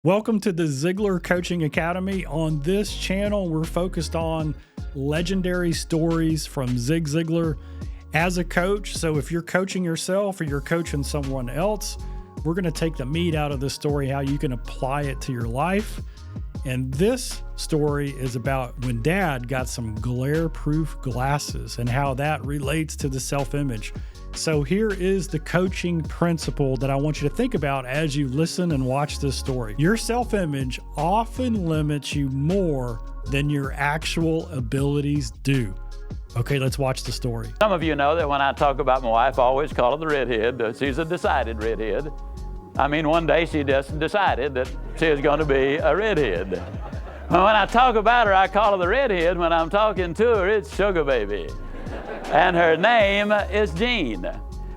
Welcome to the Ziglar Coaching Academy. On this channel, we're focused on legendary stories from Zig Ziglar as a coach. So if you're coaching yourself or you're coaching someone else, we're going to take the meat out of this story, how you can apply it to your life. And this story is about when Dad got some glare-proof glasses and how that relates to the self-image. So here is the coaching principle that I want you to think about as you listen and watch this story. Your self-image often limits you more than your actual abilities do. Okay, let's watch the story. Some of you know that when I talk about my wife, I always call her the redhead. She's a decided redhead. I mean, one day she just decided that she was going to be a redhead. When I talk about her, I call her the redhead. When I'm talking to her, it's Sugar Baby. And her name is Jean.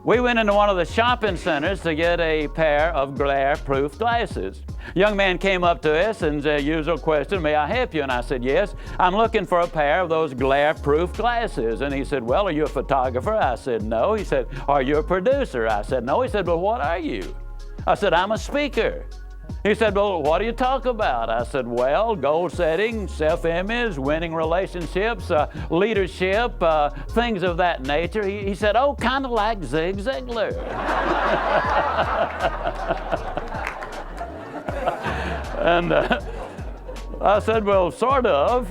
We went into one of the shopping centers to get a pair of glare-proof glasses. A young man came up to us and the usual question, "May I help you?" And I said, "Yes, I'm looking for a pair of those glare-proof glasses." And he said, "Well, are you a photographer?" I said, "No." He said, "Are you a producer?" I said, "No." He said, "Well, what are you?" I said, "I'm a speaker." He said, "Well, what do you talk about?" I said, "Well, goal setting, self-image, winning relationships, leadership, things of that nature." He said, "Oh, kind of like Zig Ziglar." And I said, "Well, sort of."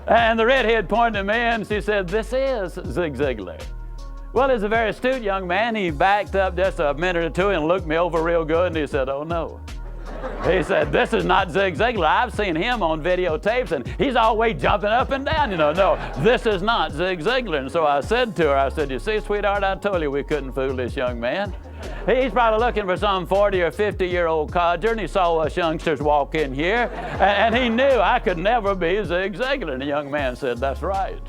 And the redhead pointed at me and she said, "This is Zig Ziglar." Well, he's a very astute young man. He backed up just a minute or two and looked me over real good, and he said, "Oh, no." He said, "This is not Zig Ziglar. I've seen him on videotapes, and he's always jumping up and down. No, this is not Zig Ziglar." And so I said to her, I said, "You see, sweetheart, I told you we couldn't fool this young man. He's probably looking for some 40 or 50-year-old codger, and he saw us youngsters walk in here, and he knew I could never be Zig Ziglar." And the young man said, "That's right."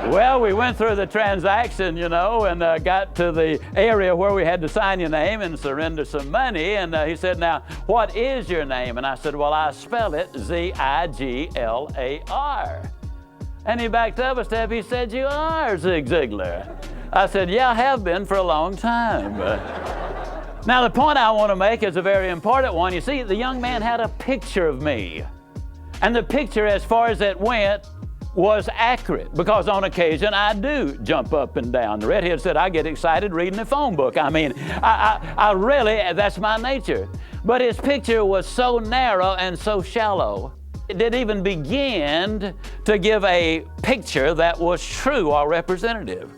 Well, we went through the transaction, and got to the area where we had to sign your name and surrender some money. And he said, "Now, what is your name?" And I said, "Well, I spell it Ziglar." And he backed up a step. He said, "You are Zig Ziglar." I said, "Yeah, I have been for a long time." Now, the point I want to make is a very important one. You see, the young man had a picture of me. And the picture, as far as it went, was accurate, because on occasion I do jump up and down. The redhead said, "I get excited reading the phone book." I mean, I really, that's my nature. But his picture was so narrow and so shallow, it didn't even begin to give a picture that was true or representative.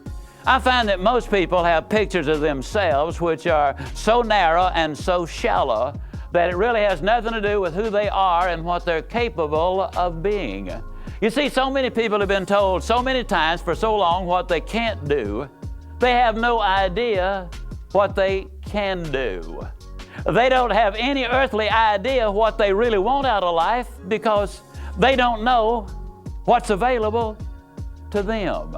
I find that most people have pictures of themselves which are so narrow and so shallow that it really has nothing to do with who they are and what they're capable of being. You see, so many people have been told so many times for so long what they can't do, they have no idea what they can do. They don't have any earthly idea what they really want out of life because they don't know what's available to them.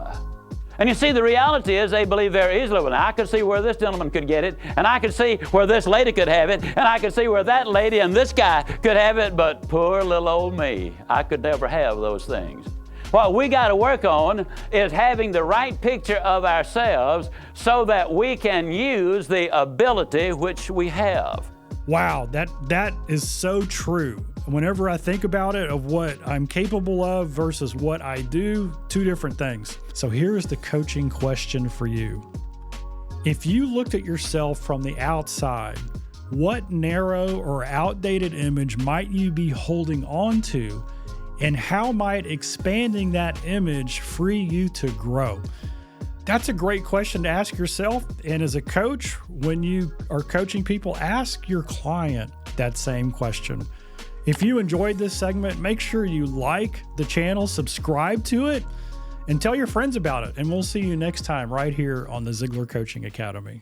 And you see, the reality is they believe very easily, "Well, I could see where this gentleman could get it, and I could see where this lady could have it, and I could see where that lady and this guy could have it, but poor little old me, I could never have those things." What we got to work on is having the right picture of ourselves so that we can use the ability which we have. Wow, that is so true. Whenever I think about it, of what I'm capable of versus what I do, two different things. So here's the coaching question for you. If you looked at yourself from the outside, what narrow or outdated image might you be holding on to, and how might expanding that image free you to grow? That's a great question to ask yourself. And as a coach, when you are coaching people, ask your client that same question. If you enjoyed this segment, make sure you like the channel, subscribe to it, and tell your friends about it. And we'll see you next time right here on the Ziglar Coaching Academy.